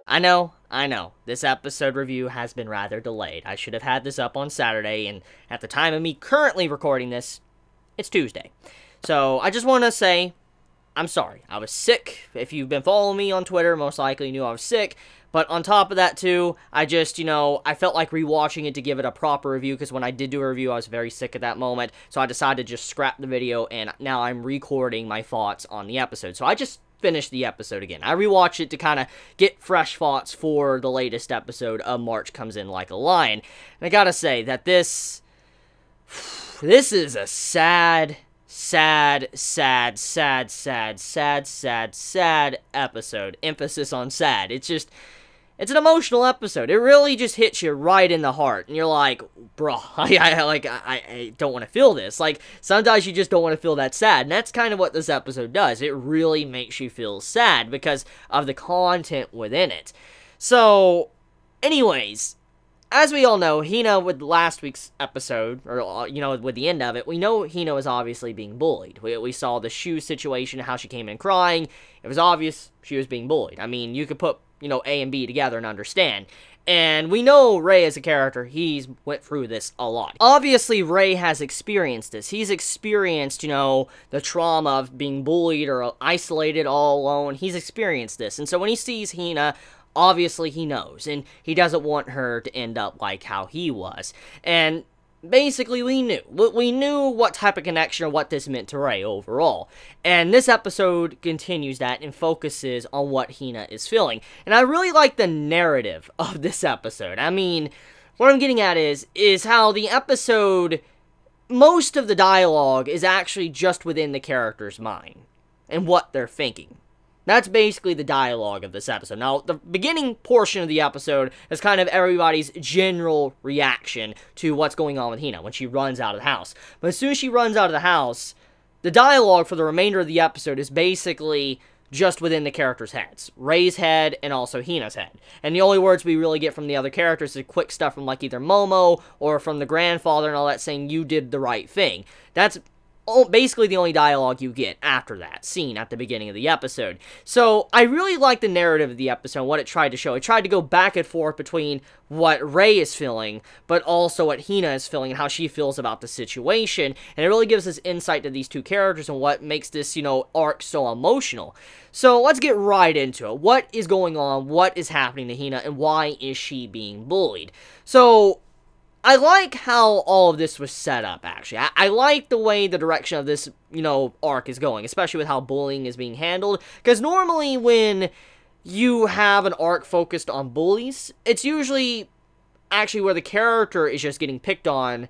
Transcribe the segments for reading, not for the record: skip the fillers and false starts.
I know, this episode review has been rather delayed. I should have had this up on Saturday, and at the time of me currently recording this, it's Tuesday. So, I just want to say, I'm sorry. I was sick. If you've been following me on Twitter, most likely you knew I was sick. But on top of that, too, I just, I felt like rewatching it to give it a proper review, because when I did do a review, I was very sick at that moment. So I decided to just scrap the video, and now I'm recording my thoughts on the episode. So I just finished the episode again. I rewatched it to kind of get fresh thoughts for the latest episode of March Comes In Like a Lion. And I gotta say that this is a sad episode. Emphasis on sad. It's an emotional episode. It really just hits you right in the heart. And you're like, bro, I don't want to feel this. Like, sometimes you just don't want to feel that sad. And that's kind of what this episode does. It really makes you feel sad because of the content within it. So, anyways, as we all know, Hina, with last week's episode, or, with the end of it, we know Hina was obviously being bullied. We saw the shoe situation, how she came in crying. It was obvious she was being bullied. I mean, you could put, A and B together and understand. And we know Ray as a character, he's went through this a lot. Obviously, Ray has experienced this. He's experienced, the trauma of being bullied or isolated all alone. He's experienced this. And so when he sees Hina, obviously he knows, and he doesn't want her to end up like how he was. And basically, we knew what type of connection or what this meant to Ray overall. And this episode continues that and focuses on what Hina is feeling. And I really like the narrative of this episode. I mean, what I'm getting at is how the episode, most of the dialogue is actually just within the character's mind and what they're thinking. That's basically the dialogue of this episode. Now, the beginning portion of the episode is kind of everybody's general reaction to what's going on with Hina when she runs out of the house. But as soon as she runs out of the house, the dialogue for the remainder of the episode is basically just within the characters' heads. Ray's head and also Hina's head. And the only words we really get from the other characters is quick stuff from like either Momo or from the grandfather and all that saying, you did the right thing. That's basically the only dialogue you get after that scene at the beginning of the episode. So, I really like the narrative of the episode, what it tried to show. It tried to go back and forth between what Ray is feeling, but also what Hina is feeling and how she feels about the situation. And it really gives us insight to these two characters and what makes this, arc so emotional. So, let's get right into it. What is going on? What is happening to Hina? And why is she being bullied? So, I like how all of this was set up, actually. I like the way the direction of this, arc is going, especially with how bullying is being handled. Because normally when you have an arc focused on bullies, it's usually actually where the character is just getting picked on,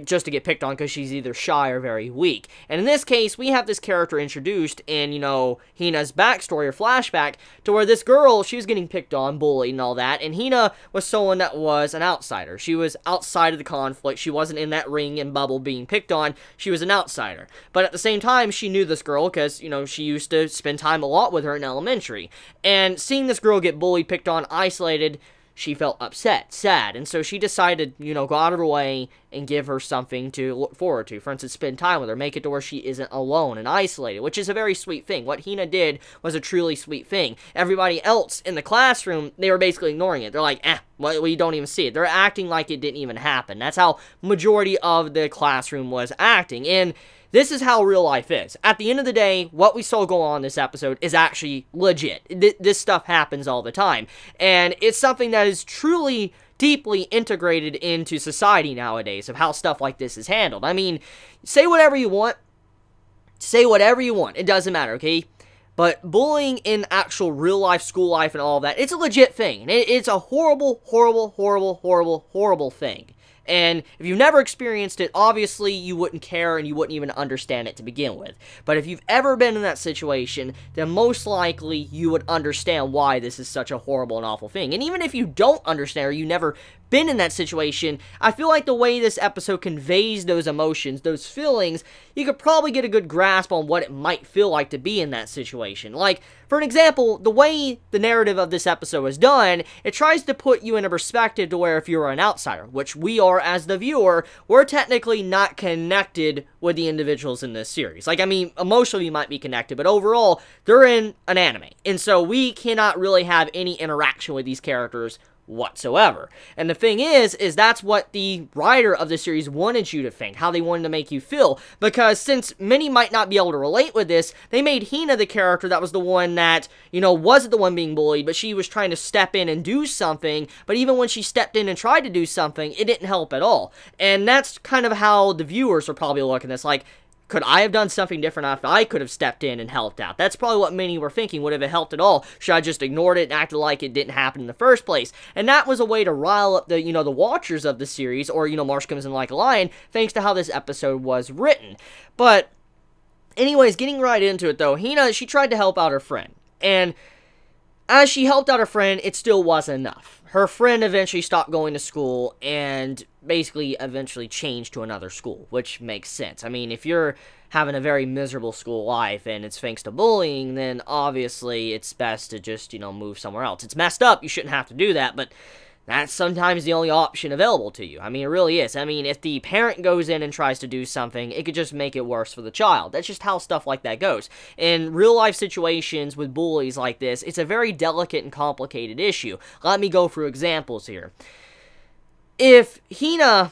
just to get picked on because she's either shy or very weak. And in this case, we have this character introduced in, Hina's backstory or flashback to where this girl, she was getting picked on, bullied and all that, and Hina was someone that was an outsider. She was outside of the conflict. She wasn't in that ring and bubble being picked on. She was an outsider. But at the same time, she knew this girl because, she used to spend time a lot with her in elementary. And seeing this girl get bullied, picked on, isolated, she felt upset, sad, and so she decided, go out of her way and give her something to look forward to. For instance, spend time with her, make it to where she isn't alone and isolated, which is a very sweet thing. What Hina did was a truly sweet thing. Everybody else in the classroom, they were basically ignoring it. They're like, well, you don't even see it. They're acting like it didn't even happen. That's how majority of the classroom was acting, and this is how real life is. At the end of the day, what we saw go on in this episode is actually legit. This stuff happens all the time. And it's something that is truly, deeply integrated into society nowadays of how stuff like this is handled. I mean, say whatever you want. Say whatever you want. It doesn't matter, okay? But bullying in actual real life, school life, and all of that, it's a legit thing. It's a horrible, horrible, horrible, horrible, horrible thing. And if you've never experienced it, obviously you wouldn't care and you wouldn't even understand it to begin with. But if you've ever been in that situation, then most likely you would understand why this is such a horrible and awful thing. And even if you don't understand or you never been in that situation, I feel like the way this episode conveys those emotions, those feelings, you could probably get a good grasp on what it might feel like to be in that situation. Like, for an example, the way the narrative of this episode is done, it tries to put you in a perspective to where if you're an outsider, which we are as the viewer, we're technically not connected with the individuals in this series. Like, I mean, emotionally we might be connected, but overall, they're in an anime. And so we cannot really have any interaction with these characters whatsoever. And the thing is that's what the writer of the series wanted you to think, how they wanted to make you feel, because since many might not be able to relate with this, they made Hina the character that was the one that, you know, wasn't the one being bullied, but she was trying to step in and do something, but even when she stepped in and tried to do something, it didn't help at all. And that's kind of how the viewers are probably looking at this, like, could I have done something different if I could have stepped in and helped out? That's probably what many were thinking. Would have it helped at all? Should I just ignored it and acted like it didn't happen in the first place? And that was a way to rile up the, you know, the watchers of the series, or, you know, March comes in like a lion, thanks to how this episode was written. But anyways, getting right into it though, Hina, she tried to help out her friend. And as she helped out her friend, it still wasn't enough. Her friend eventually stopped going to school and basically eventually changed to another school, which makes sense. I mean, if you're having a very miserable school life and it's thanks to bullying, then obviously it's best to just, you know, move somewhere else. It's messed up, you shouldn't have to do that, but that's sometimes the only option available to you. I mean, it really is. I mean, if the parent goes in and tries to do something, it could just make it worse for the child. That's just how stuff like that goes. In real-life situations with bullies like this, it's a very delicate and complicated issue. Let me go through examples here. If Hina...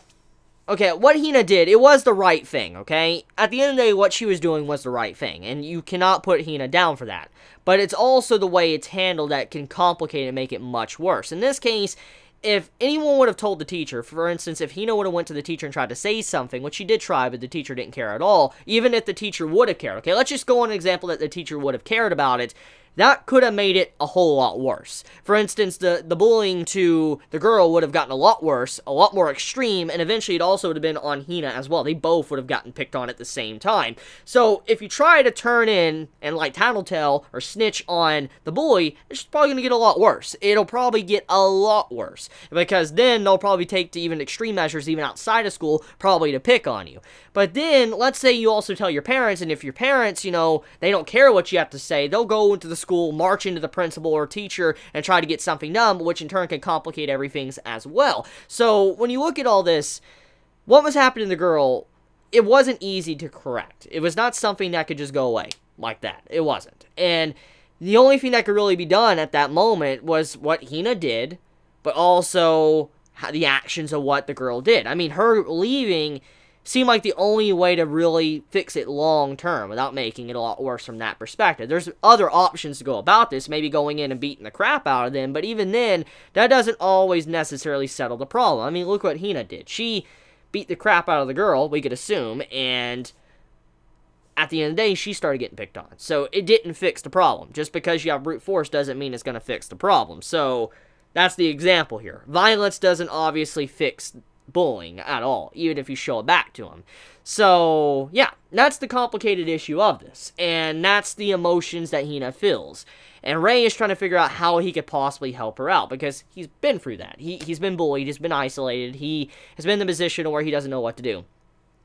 Okay, what Hina did, it was the right thing, okay? At the end of the day, what she was doing was the right thing, and you cannot put Hina down for that. But it's also the way it's handled that can complicate and make it much worse. In this case, if anyone would have told the teacher, for instance, if Hina would have went to the teacher and tried to say something, which she did try, but the teacher didn't care at all, even if the teacher would have cared, okay? Let's just go on an example that the teacher would have cared about it. That could have made it a whole lot worse. For instance, the bullying to the girl would have gotten a lot worse, a lot more extreme, and eventually it also would have been on Hina as well. They both would have gotten picked on at the same time. So, if you try to turn in and, like, tattletale or snitch on the bully, it's probably going to get a lot worse. It'll probably get a lot worse, because then they'll probably take to even extreme measures, even outside of school, probably to pick on you. But then, let's say you also tell your parents, and if your parents, you know, they don't care what you have to say, they'll go into the school, march into the principal or teacher, and try to get something done, which in turn can complicate everything as well. So, when you look at all this, what was happening to the girl, it wasn't easy to correct. It was not something that could just go away like that. It wasn't. And the only thing that could really be done at that moment was what Hina did, but also the actions of what the girl did. I mean, her leaving seemed like the only way to really fix it long term without making it a lot worse from that perspective. There's other options to go about this, maybe going in and beating the crap out of them, but even then, that doesn't always necessarily settle the problem. I mean, look what Hina did. She beat the crap out of the girl, we could assume, and at the end of the day, she started getting picked on. So, it didn't fix the problem. Just because you have brute force doesn't mean it's going to fix the problem. So, that's the example here. Violence doesn't obviously fix bullying at all, even if you show it back to him. So, yeah, that's the complicated issue of this, and that's the emotions that Hina feels. And Ray is trying to figure out how he could possibly help her out, because he's been through that. He's been bullied, he's been isolated, he has been in the position where he doesn't know what to do.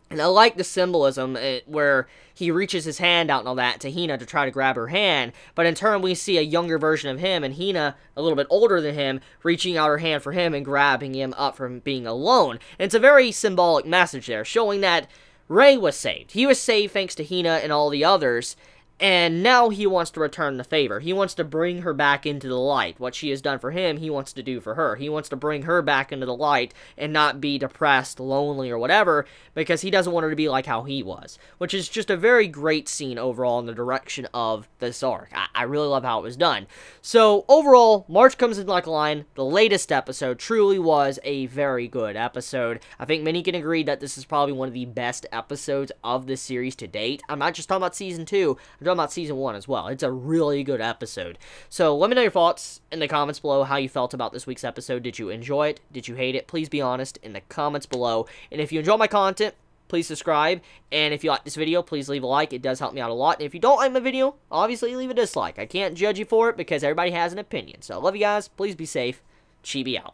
And I like the symbolism where he reaches his hand out and all that to Hina to try to grab her hand, but in turn we see a younger version of him and Hina, a little bit older than him, reaching out her hand for him and grabbing him up from being alone. And it's a very symbolic message there, showing that Ray was saved. He was saved thanks to Hina and all the others, and now he wants to return the favor. He wants to bring her back into the light. What she has done for him, he wants to do for her. He wants to bring her back into the light and not be depressed, lonely, or whatever, because he doesn't want her to be like how he was. Which is just a very great scene overall in the direction of this arc. I really love how it was done. So, overall, March Comes in Like a Lion, the latest episode, truly was a very good episode. I think many can agree that this is probably one of the best episodes of this series to date. I'm not just talking about Season 2, I'm talking about Season 1 as well. It's a really good episode. So, let me know your thoughts in the comments below, how you felt about this week's episode. Did you enjoy it? Did you hate it? Please be honest in the comments below. And if you enjoy my content, please subscribe. And if you like this video, please leave a like. It does help me out a lot. And if you don't like my video, obviously leave a dislike. I can't judge you for it because everybody has an opinion. So, I love you guys. Please be safe. Chibi out.